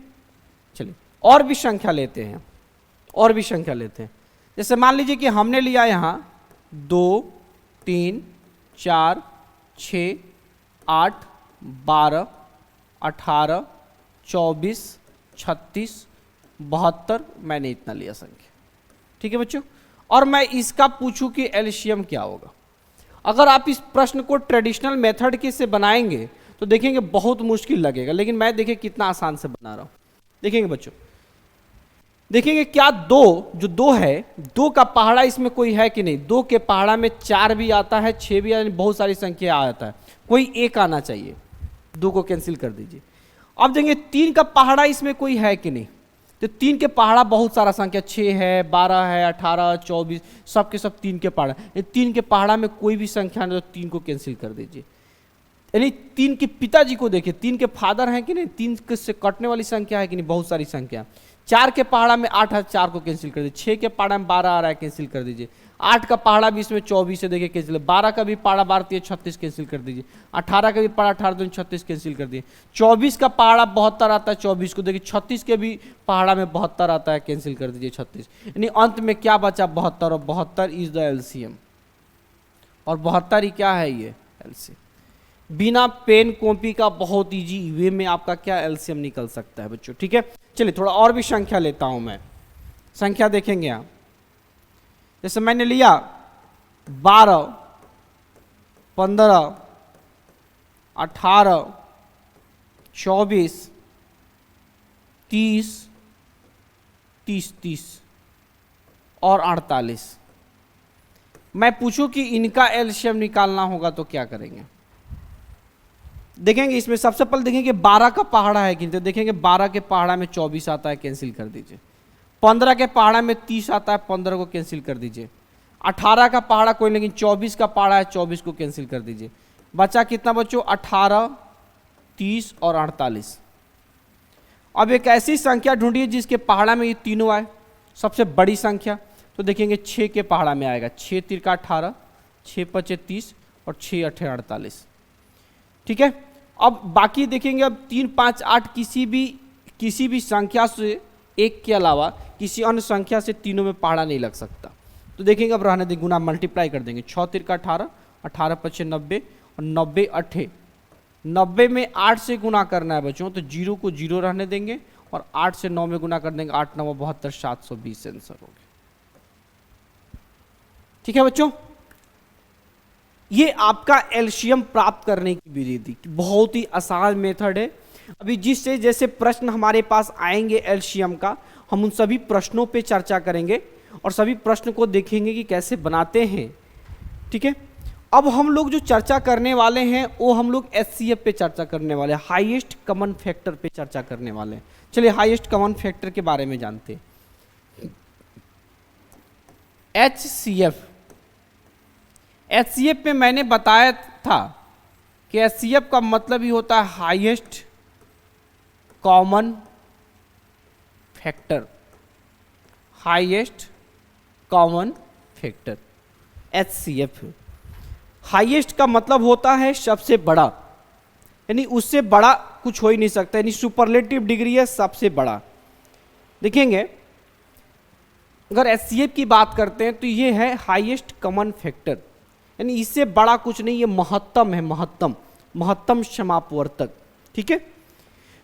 चलिए और भी संख्या लेते हैं, और भी संख्या लेते हैं। जैसे मान लीजिए कि हमने लिया यहां 2 3 4 6 8 12 18 24 36 72, मैंने इतना लिया संख्या, ठीक है बच्चों। और मैं इसका पूछूं कि एलसीएम क्या होगा। अगर आप इस प्रश्न को ट्रेडिशनल मेथड के से बनाएंगे तो देखेंगे बहुत मुश्किल लगेगा, लेकिन मैं देखिए कितना आसान से बना रहा हूं। देखेंगे बच्चों, देखेंगे क्या 2 है, 2 का पहाड़ा इसमें कोई है कि नहीं। 2 के पहाड़ा में 4 भी आता है, 6 भी आता है, बहुत सारी संख्या आता है, कोई एक आना चाहिए, 2 को कैंसिल कर दीजिए। अब देखेंगे 3 का पहाड़ा इसमें कोई है कि नहीं, तो 3 के पहाड़ा बहुत सारा संख्या, 6 है 12 है 18 24, सब के सब 3 के पहाड़ा, 3 के पहाड़ा में कोई भी संख्या नहीं, तो 3 को कैंसिल कर दीजिए। यानी 3 के पिताजी को देखिए, 3 के फादर हैं कि नहीं, 3 से कटने वाली संख्या है कि नहीं, बहुत सारी संख्या। 4 के पहाड़ा में 8 है, 4 को कैंसिल कर दीजिए। 6 के पहाड़ा में 12 आ रहा है, कैंसिल कर दीजिए। 8 का पहाड़ा भी इसमें 24 है, देखिए कैंसिल। 12 का भी पहाड़ा 12 36 कैंसिल कर दीजिए। 18 का भी पहाड़ा 18 36 कैंसिल कर दिए। 24 का पहाड़ा 72 आता है, 24 को देखिए। 36 के भी पहाड़ा में 72 आता है, कैंसिल कर दीजिए 36, यानी अंत में क्या बचा 72, और 72 इज द एलसीएम, और 72 ही क्या है ये एलसीएम। बिना पेन कॉपी का बहुत इजी वे में आपका क्या एलसीएम निकल सकता है बच्चों, ठीक है। चलिए थोड़ा और भी संख्या लेता हूं मैं, संख्या देखेंगे आप। जैसे मैंने लिया 12 15 18 24 30, 30, 30 और 48। मैं पूछूं कि इनका एलसीएम निकालना होगा तो क्या करेंगे? देखेंगे इसमें सबसे पहले देखेंगे 12 का पहाड़ा है कि तो देखेंगे 12 के पहाड़ा में 24 आता है, कैंसिल कर दीजिए। 15 के पहाड़ा में 30 आता है, 15 को कैंसिल कर दीजिए। 18 का पहाड़ा कोई, लेकिन 24 का पहाड़ा है, 24 को कैंसिल कर दीजिए। बचा कितना बच्चों? 18, 30 और 48। अब एक ऐसी संख्या ढूंढिए जिसके पहाड़ा में ये तीनों आए, सबसे बड़ी संख्या। तो देखेंगे 6 के पहाड़ा में आएगा, 6 तिरका 18, 6 पचे 30 और 6 अठे 48। ठीक है, अब बाकी देखेंगे। अब 3, 5, 8 किसी भी संख्या से एक के अलावा किसी अन्य संख्या से तीनों में पहाड़ा नहीं लग सकता। तो देखेंगे, अब रहने दें, गुना मल्टीप्लाई कर देंगे। 6 तिरका 18, 18 पचे 90 और 90 अठे 90 में 8 से गुना करना है बच्चों, तो 0 को 0 रहने देंगे और 8 से 9 में गुना कर देंगे। 8 9 72, 720 आंसर हो गया। ठीक है बच्चों, ये आपका एलसीएम प्राप्त करने की विधि थी। बहुत ही आसान मेथड है। अभी जिससे जैसे प्रश्न हमारे पास आएंगे एलसीएम का, हम उन सभी प्रश्नों पे चर्चा करेंगे और सभी प्रश्न को देखेंगे कि कैसे बनाते हैं। ठीक है, अब हम लोग जो चर्चा करने वाले हैं वो हम लोग एचसीएफ पे चर्चा करने वाले हैं, हाईएस्ट कॉमन फैक्टर पे चर्चा करने वाले हैं। चलिए हाईएस्ट कॉमन फैक्टर के बारे में जानते हैं। एचसीएफ, एचसीएफ में मैंने बताया था कि एचसीएफ का मतलब ही होता है highest common factor, highest common factor HCF. Highest का मतलब होता है सबसे बड़ा, यानी उससे बड़ा कुछ हो ही नहीं सकता, यानी सुपरलेटिव डिग्री है सबसे बड़ा। देखेंगे अगर एचसीएफ की बात करते हैं तो ये है हाईएस्ट कॉमन फैक्टर, यानी इससे बड़ा कुछ नहीं, ये महत्तम है, महत्तम समापवर्तक। ठीक है,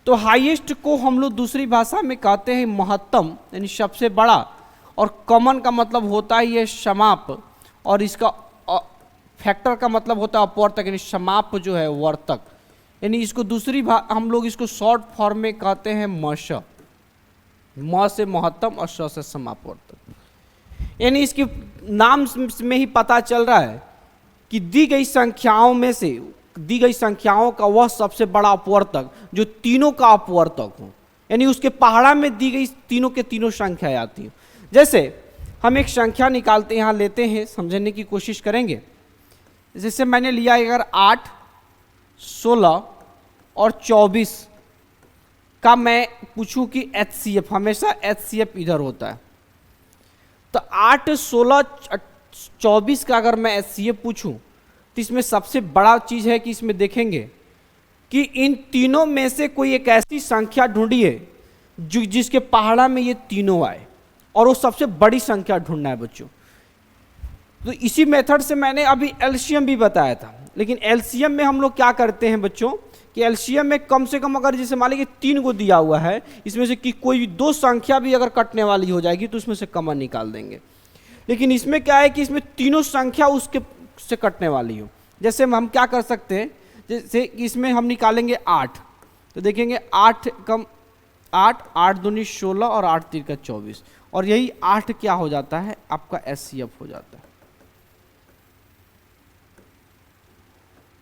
तो हाईएस्ट को हम लोग दूसरी भाषा में कहते हैं महत्तम, यानी सबसे बड़ा, और कॉमन का मतलब होता है ये समाप, और इसका फैक्टर का मतलब होता है अपवर्तक, यानी समाप जो है वर्तक, यानी इसको दूसरी हम लोग इसको शॉर्ट फॉर्म में कहते हैं मश, म से महत्तम और श से समापवर्तक। यानी इसके नाम में ही पता चल रहा है कि दी गई संख्याओं में से, दी गई संख्याओं का वह सबसे बड़ा अपवर्तक जो तीनों का अपवर्तक हो, यानी उसके पहाड़ा में दी गई तीनों के तीनों संख्याएं आती हैं। जैसे हम एक संख्या निकालते हैं, यहाँ लेते हैं, समझने की कोशिश करेंगे। जैसे मैंने लिया अगर 8, 16 और 24 का मैं पूछूं कि एचसीएफ, हमेशा एचसीएफ इधर होता है, तो 8, 16, 24 का अगर मैं एचसीएफ पूछूं तो इसमें सबसे बड़ा चीज है कि इसमें देखेंगे कि इन तीनों में से कोई एक ऐसी संख्या ढूंढिए जो जिसके पहाड़ा में ये तीनों आए, और वो सबसे बड़ी संख्या ढूंढना है बच्चों। तो इसी मेथड से मैंने अभी एलसीएम भी बताया था, लेकिन एलसीएम में हम लोग क्या करते हैं बच्चों कि एलसीएम में कम से कम अगर जैसे मान लीजिए 3 को दिया हुआ है, इसमें से कि कोई 2 संख्या भी अगर कटने वाली हो जाएगी तो उसमें से कॉमन निकाल देंगे। लेकिन इसमें क्या है कि इसमें तीनों संख्या उसके से कटने वाली हो। जैसे हम क्या कर सकते हैं, जैसे इसमें हम निकालेंगे 8, तो देखेंगे 8 कम 8, 8 दूनी 16 और 8 तिरका 24, और यही 8 क्या हो जाता है आपका एचसीएफ हो जाता है।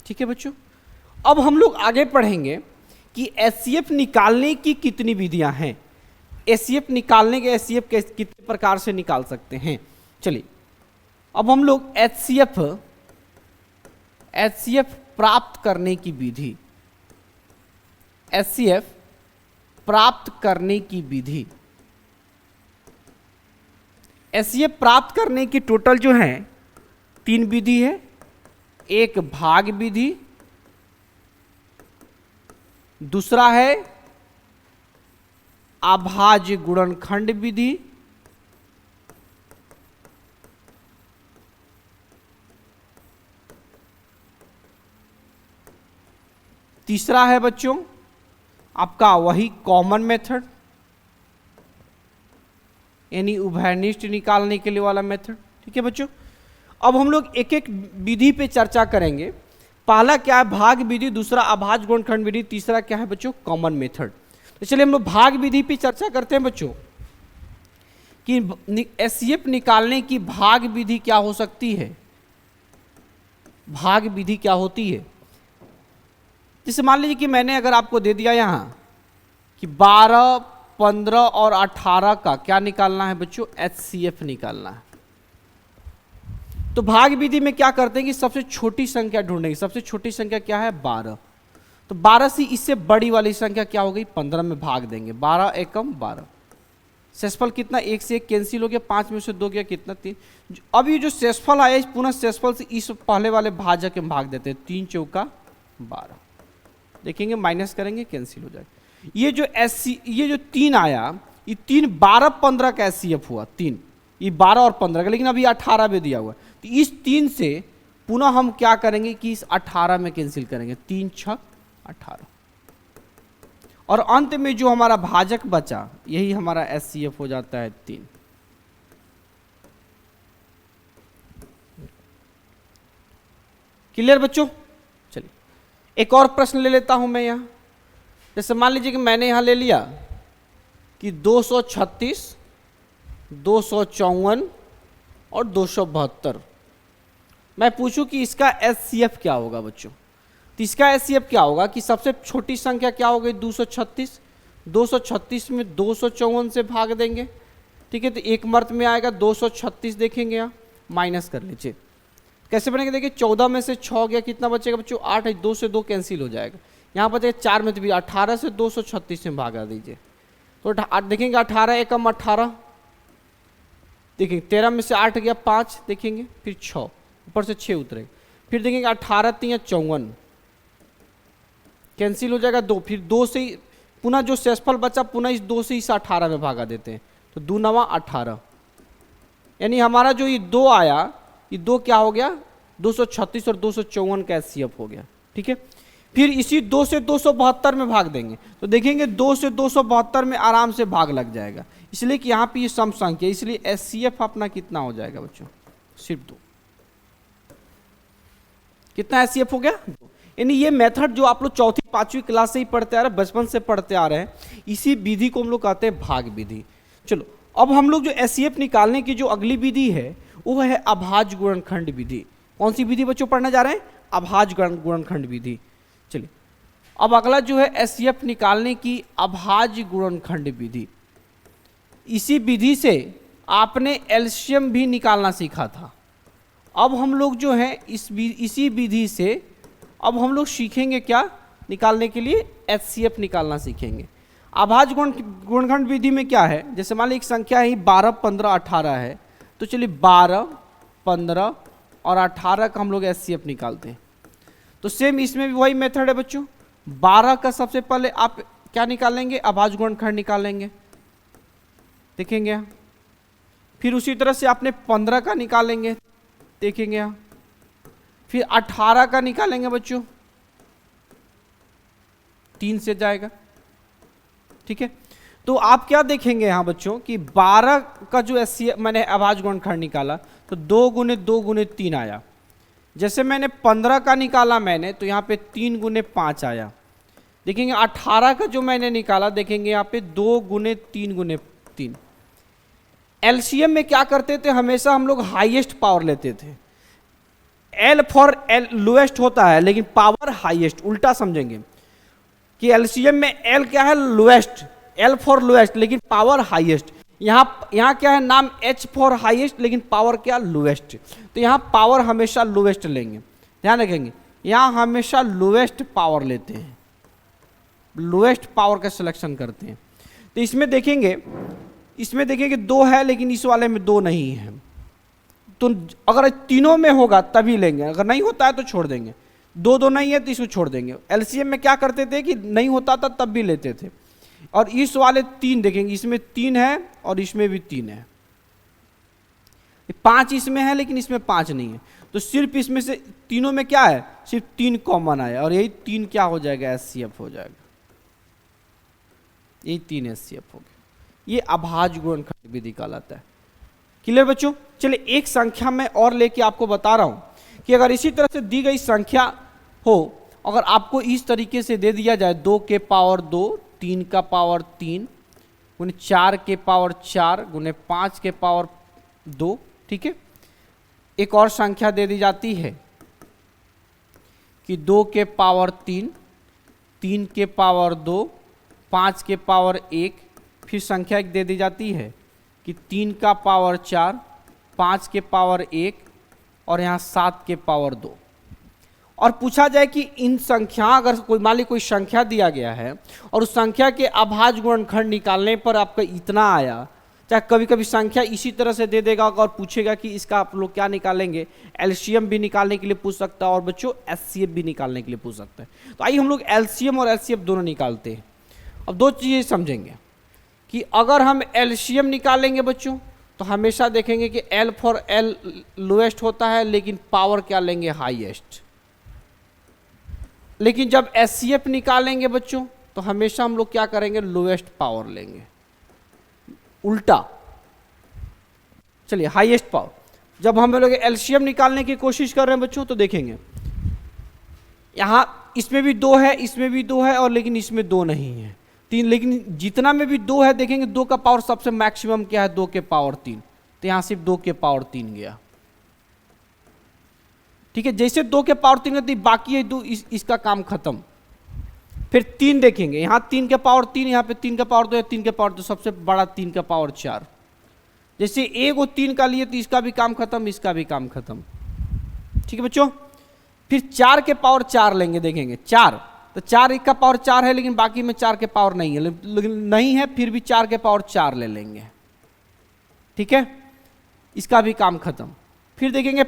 ठीक है बच्चों, अब हम लोग आगे पढ़ेंगे कि एचसीएफ निकालने की कितनी विधियां हैं, एचसीएफ निकालने के एचसीएफ कितने प्रकार से निकाल सकते हैं। चलिए अब हम लोग एचसीएफ प्राप्त करने की विधि, एचसीएफ प्राप्त करने की विधि, एचसीएफ प्राप्त करने की टोटल जो है 3 विधि है। एक भाग विधि, दूसरा है अभाज्य गुणनखंड विधि, तीसरा है बच्चों आपका वही कॉमन मेथड, यानी उभयनिष्ठ निकालने के लिए वाला मेथड। ठीक है बच्चों, अब हम लोग एक एक विधि पे चर्चा करेंगे। पहला क्या है भाग विधि, दूसरा अभाज्य गुणनखंड विधि, तीसरा क्या है बच्चों कॉमन मेथड। तो चलिए हम लोग भाग विधि पे चर्चा करते हैं बच्चों कि एचसीएफ निकालने की भाग विधि क्या हो सकती है, भाग विधि क्या होती है। जैसे मान लीजिए कि मैंने अगर आपको दे दिया यहां कि 12, 15 और 18 का क्या निकालना है बच्चों, एचसीएफ निकालना है। तो भाग विधि में क्या करते हैं कि सबसे छोटी संख्या ढूंढेंगे। सबसे छोटी संख्या क्या है, 12। तो 12 से इससे बड़ी वाली संख्या क्या हो गई, 15 में भाग देंगे। 12 एकम 12। शेषफल कितना, 1 से 1 कैंसिल हो गया, 5 में से 2 गया कितना, 3। अब ये जो शेषफल आया इस पुनः शेषफल से इस पहले वाले भाजक में भाग देते हैं। 3 चौका 12, देखेंगे माइनस करेंगे कैंसिल हो जाएगा। ये जो 3 आया, ये 3 12 15 का एचसीएफ हुआ। 3 ये 12 और 15 का, लेकिन अभी 18 में दिया हुआ। तो इस 3 से पुनः हम क्या करेंगे कि इस 18 में कैंसिल करेंगे। 3 6 18 और अंत में जो हमारा भाजक बचा यही हमारा एचसीएफ हो जाता है 3। क्लियर बच्चों। चलिए एक और प्रश्न ले लेता हूं मैं यहां। जैसे मान लीजिए कि मैंने यहां ले लिया कि 236, 254 और 272। मैं पूछूं कि इसका एचसीएफ क्या होगा बच्चों। तो इसका एचसीएफ क्या होगा कि सबसे छोटी संख्या क्या हो गई, 236। 236 में 254 से भाग देंगे, ठीक है। तो एक मर्त में आएगा 236, देखेंगे यहाँ माइनस कर लीजिए। कैसे बनेगा, देखिए 14 में से 6 गया, कितना बचेगा बच्चों, 8 है। 2 से 2 कैंसिल हो जाएगा, यहाँ बचेगा 4 में तो भी 18 से 236 में भागा दीजिए। तो देखेंगे 18 एकम 18, देखेंगे 13 में से 8 गया 5, देखेंगे फिर 6 ऊपर से 6 उतरेगा। फिर देखेंगे 18 3 54 कैंसिल हो जाएगा 2। फिर 2 से पुनः जो शेषफल बचा पुनः इस 2 से इस 18 में भागा देते हैं। तो 2 9 18, यानी हमारा जो ये 2 आया, ये 2 क्या हो गया, 236 और 254 का एचसीएफ हो गया, ठीक है। फिर इसी 2 से 272 में भाग देंगे। तो देखेंगे 2 से 272 में आराम से भाग लग जाएगा, इसलिए कि यहाँ पे ये सम संख्या, इसलिए एचसीएफ अपना कितना हो जाएगा बच्चों, सिर्फ 2। कितना एचसीएफ हो गया, 2। यानी ये मेथड जो आप लोग चौथी 5वीं क्लास से ही पढ़ते आ रहे हैं, बचपन से पढ़ते आ रहे हैं, इसी विधि को हम लोग कहते हैं भाग विधि। चलो अब हम लोग जो एचसीएफ निकालने की जो अगली विधि है वो है अभाज्य गुणनखंड विधि। कौन सी विधि बच्चों पढ़ने जा रहे हैं, अभाज्य गुणनखंड विधि। चलिए अब अगला जो है एचसीएफ निकालने की अभाज्य गुणनखंड विधि। इसी विधि से आपने एलसीएम भी निकालना सीखा था। अब हम लोग जो है इसी विधि से अब हम लोग सीखेंगे क्या निकालने के लिए, एचसीएफ निकालना सीखेंगे। अभाज्य गुणनखंड विधि में क्या है, जैसे मान लीजिए एक संख्या ही 12 15 18 है, तो चलिए 12 15 और 18 का हम लोग एचसीएफ निकालते हैं। तो सेम इसमें भी वही मेथड है बच्चों। 12 का सबसे पहले आप क्या निकालेंगे, अभाज्य गुणनखंड निकालेंगे, देखेंगे यहाँ। फिर उसी तरह से आपने 15 का निकालेंगे, देखेंगे यहाँ। फिर 18 का निकालेंगे बच्चों, 3 से जाएगा, ठीक है। तो आप क्या देखेंगे यहाँ बच्चों कि 12 का जो एचसीएफ मैंने अभाज्य गुणनखंड निकाला तो 2 गुने 2 गुने 3 आया। जैसे मैंने 15 का निकाला मैंने तो यहाँ पे 3 गुने 5 आया। देखेंगे 18 का जो मैंने निकाला, देखेंगे यहाँ पे 2 गुने 3 गुने 3। एलसीएम में क्या करते थे, हमेशा हम लोग हाईएस्ट पावर लेते थे। एल फॉर एल लोएस्ट होता है लेकिन पावर हाईएस्ट, उल्टा समझेंगे कि एलसीएम में एल क्या है, लोएस्ट, एल फॉर लोएस्ट लेकिन पावर हाईएस्ट। यहाँ क्या है, नाम एच फॉर हाईएस्ट लेकिन पावर क्या, लोएस्ट। तो यहाँ पावर हमेशा लोएस्ट लेंगे, ध्यान रखेंगे। यहाँ हमेशा लोएस्ट पावर लेते हैं, लोएस्ट पावर का सिलेक्शन करते हैं। तो इसमें देखेंगे 2 है लेकिन इस वाले में 2 नहीं है। तो अगर तीनों में होगा तभी लेंगे, अगर नहीं होता है तो छोड़ देंगे। 2 2 नहीं है तो इसको छोड़ देंगे। एलसीएम में क्या करते थे कि नहीं होता था तब भी लेते थे। और इस वाले 3 देखेंगे, इसमें 3 है और इसमें भी 3 है। 5 इसमें है लेकिन इसमें 5 नहीं है, तो सिर्फ इसमें से तीनों में क्या है, सिर्फ 3 कॉमन आया और यही 3 क्या हो जाएगा, एचसीएफ हो जाएगा। यही 3 एचसीएफ हो गया। ये अभाज्य गुणनखंड विधि कहलाता है। क्लियर बच्चों। चलिए एक संख्या में और लेके आपको बता रहा हूं कि अगर इसी तरह से दी गई संख्या हो, अगर आपको इस तरीके से दे दिया जाए 2 के पावर 2 3 का पावर 3 गुने 4 के पावर 4 गुने 5 के पावर 2। ठीक है, एक और संख्या दे दी जाती है कि 2 के पावर 3, 3 के पावर 2, 5 के पावर 1। फिर संख्या एक दे दी जाती है कि 3 का पावर 4, 5 के पावर 1 और यहाँ 7 के पावर 2। और पूछा जाए कि इन संख्या, अगर कोई मान ली कोई संख्या दिया गया है और उस संख्या के अभाज्य गुणनखंड निकालने पर आपका इतना आया, चाहे कभी कभी संख्या इसी तरह से दे देगा और पूछेगा कि इसका आप लोग क्या निकालेंगे, एलसीएम भी निकालने के लिए पूछ सकता है और बच्चों एचसीएफ भी निकालने के लिए पूछ सकता है। तो आइए हम लोग एलसीएम और एचसीएफ दोनों निकालते हैं। अब दो चीज़ें समझेंगे कि अगर हम एलसीएम निकालेंगे बच्चों तो हमेशा देखेंगे कि एल फॉर एल लोएस्ट होता है, लेकिन पावर क्या लेंगे, हाईएस्ट। लेकिन जब एचसीएफ निकालेंगे बच्चों तो हमेशा हम लोग क्या करेंगे, लोएस्ट पावर लेंगे, उल्टा। चलिए हाईएस्ट पावर। जब हम लोग एलसीएम निकालने की कोशिश कर रहे हैं बच्चों तो देखेंगे यहां इसमें भी 2 है, इसमें भी 2 है और लेकिन इसमें 2 नहीं है, 3। लेकिन जितना में भी 2 है देखेंगे 2 का पावर सबसे मैक्सिमम क्या है, 2 के पावर 3। तो यहां सिर्फ 2 के पावर 3 गया। ठीक है, जैसे 2 के पावर 3 गई बाकी है 2, इसका काम खत्म। फिर 3 देखेंगे, यहाँ 3 के पावर 3, यहाँ पे 3 का पावर 2 है, 3 के पावर 2 सबसे बड़ा 3 का पावर 4। जैसे एक वो 3 का लिए तो इसका भी काम खत्म, इसका भी काम खत्म। ठीक है बच्चों, फिर 4 के पावर 4 लेंगे, देखेंगे 4, तो 4 एक का पावर 4 है लेकिन बाकी में 4 के पावर नहीं है, लेकिन नहीं है फिर भी 4 के पावर 4 ले लेंगे। ठीक है, इसका भी काम खत्म। फिर देखेंगे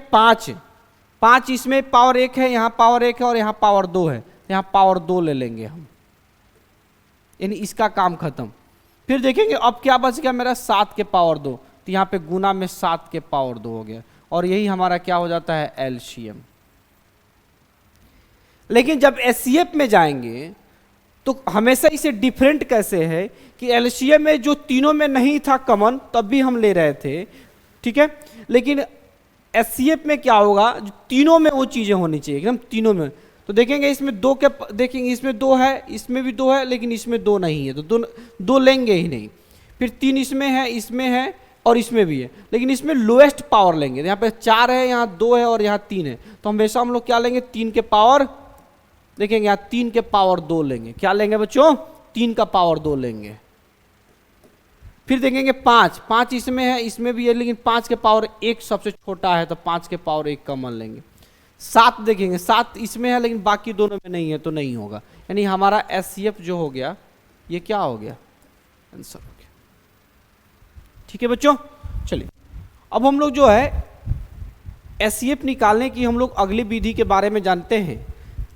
5 इसमें पावर 1 है, यहाँ पावर 1 है और यहाँ पावर 2 है, यहाँ पावर 2 ले लेंगे हम, यानी इसका काम खत्म। फिर देखेंगे अब क्या बच गया मेरा, 7 के पावर 2, तो यहाँ पे गुना में 7 के पावर 2 हो गया और यही हमारा क्या हो जाता है, एलसीएम। लेकिन जब एचसीएफ में जाएंगे तो हमेशा इसे डिफरेंट कैसे है कि एलसीएम में जो तीनों में नहीं था कॉमन तब भी हम ले रहे थे। ठीक है, लेकिन एचसीएफ में क्या होगा, जो तीनों में वो चीजें होनी चाहिए एकदम तीनों में। तो देखेंगे इसमें 2 के, देखेंगे इसमें 2 है, इसमें भी 2 है लेकिन इसमें 2 नहीं है, तो 2 लेंगे ही नहीं। फिर 3 इसमें है और इसमें भी है, लेकिन इसमें लोएस्ट पावर लेंगे। यहाँ पे 4 है, यहाँ 2 है और यहाँ 3 है, तो हमेशा हम लोग क्या लेंगे, 3 के पावर, देखेंगे यहाँ 3 के पावर 2 लेंगे। क्या लेंगे बच्चों, 3 का पावर 2 लेंगे। फिर देखेंगे 5 इसमें है, इसमें भी है, लेकिन 5 के पावर 1 सबसे छोटा है तो 5 के पावर 1 कॉमन लेंगे। 7 देखेंगे, 7 इसमें है लेकिन बाकी दोनों में नहीं है तो नहीं होगा, यानी हमारा एचसीएफ जो हो गया ये क्या हो गया, आंसर हो गया। ठीक है बच्चों, चलिए अब हम लोग जो है एचसीएफ निकालने की हम लोग अगली विधि के बारे में जानते हैं।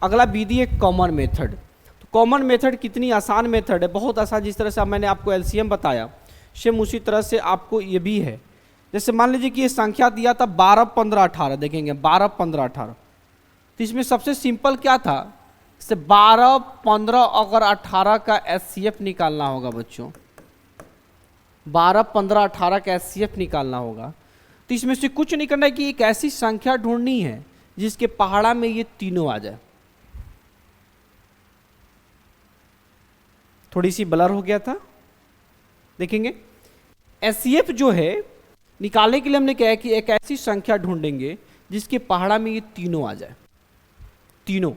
अगला विधि है कॉमन मेथड। तो कॉमन मेथड कितनी आसान मेथड है, बहुत आसान। जिस तरह से मैंने आपको एलसीएम बताया सेम उसी तरह से आपको ये भी है। जैसे मान लीजिए कि ये संख्या दिया था 12, 15, 18, देखेंगे 12, 15, 18, तो इसमें सबसे सिंपल क्या था, जैसे 12, 15 अगर 18 का एचसीएफ निकालना होगा बच्चों, 12, 15, 18 का एचसीएफ निकालना होगा तो इसमें से कुछ नहीं करना है कि एक ऐसी संख्या ढूंढनी है जिसके पहाड़ा में ये तीनों आ जाए। थोड़ी सी ब्लर हो गया था, देखेंगे एचसीएफ जो है निकालने के लिए हमने क्या है कि एक ऐसी संख्या ढूंढेंगे जिसके पहाड़ा में ये तीनों आ जाए, तीनों।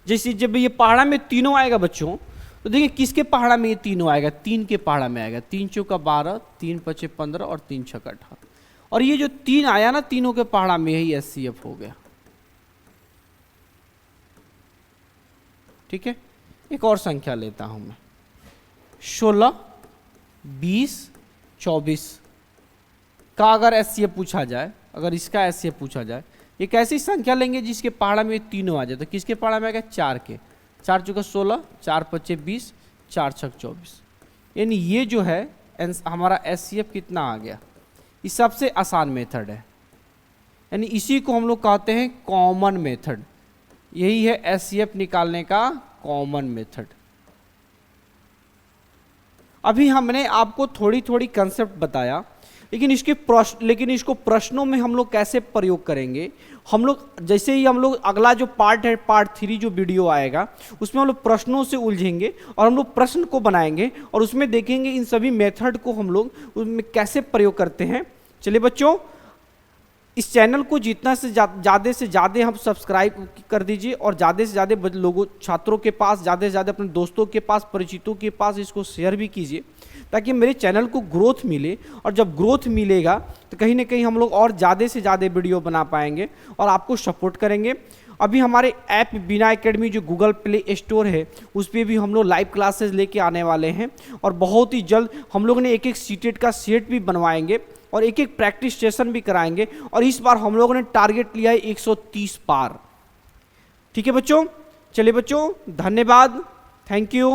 जैसे जब ये पहाड़ा में तीनों आएगा बच्चों तो देखिए किसके पहाड़ा में ये तीनों आएगा, 3 के पहाड़ा में आएगा। 3 चौका 12, 3 पचे 15 और 3 छक्का 18, और ये जो 3 आया ना तीनों के पहाड़ा में, यही एचसीएफ हो गया। ठीक है, एक और संख्या लेता हूं मैं, 16, 20, 24 का अगर एचसीएफ पूछा जाए, अगर इसका एचसीएफ पूछा जाए, एक ऐसी संख्या लेंगे जिसके पहाड़ा में तीनों आ जाए। तो किसके पहाड़ा में आएगा, 4 के, 4 चौका 16, 4 पचे 20, 4 छक 24, यानी ये जो है हमारा एचसीएफ कितना आ गया। ये सबसे आसान मेथड है, यानी इसी को हम लोग कहते हैं कॉमन मेथड। यही है एचसीएफ निकालने का कॉमन मेथड। अभी हमने आपको थोड़ी थोड़ी कंसेप्ट बताया, लेकिन इसको प्रश्नों में हम लोग कैसे प्रयोग करेंगे। हम लोग जैसे ही हम लोग अगला जो पार्ट है, पार्ट 3 जो वीडियो आएगा, उसमें हम लोग प्रश्नों से उलझेंगे और हम लोग प्रश्न को बनाएंगे और उसमें देखेंगे इन सभी मेथड को हम लोग उसमें कैसे प्रयोग करते हैं। चलिए बच्चों, इस चैनल को जितना से ज़्यादा हम सब्सक्राइब कर दीजिए और ज़्यादा से ज़्यादा लोगों, छात्रों के पास, ज़्यादा से ज़्यादा अपने दोस्तों के पास, परिचितों के पास इसको शेयर भी कीजिए, ताकि मेरे चैनल को ग्रोथ मिले। और जब ग्रोथ मिलेगा तो कहीं ना कहीं हम लोग और ज़्यादा से ज़्यादा वीडियो बना पाएंगे और आपको सपोर्ट करेंगे। अभी हमारे ऐप बीना एकेडमी जो गूगल प्ले स्टोर है, उस पर भी हम लोग लाइव क्लासेस लेके आने वाले हैं और बहुत ही जल्द हम लोग ने एक सीटेट का सेट भी बनवाएंगे और एक प्रैक्टिस सेशन भी कराएंगे। और इस बार हम लोगों ने टारगेट लिया है 130 पार। ठीक है बच्चों, चलिए बच्चों, धन्यवाद, थैंक यू।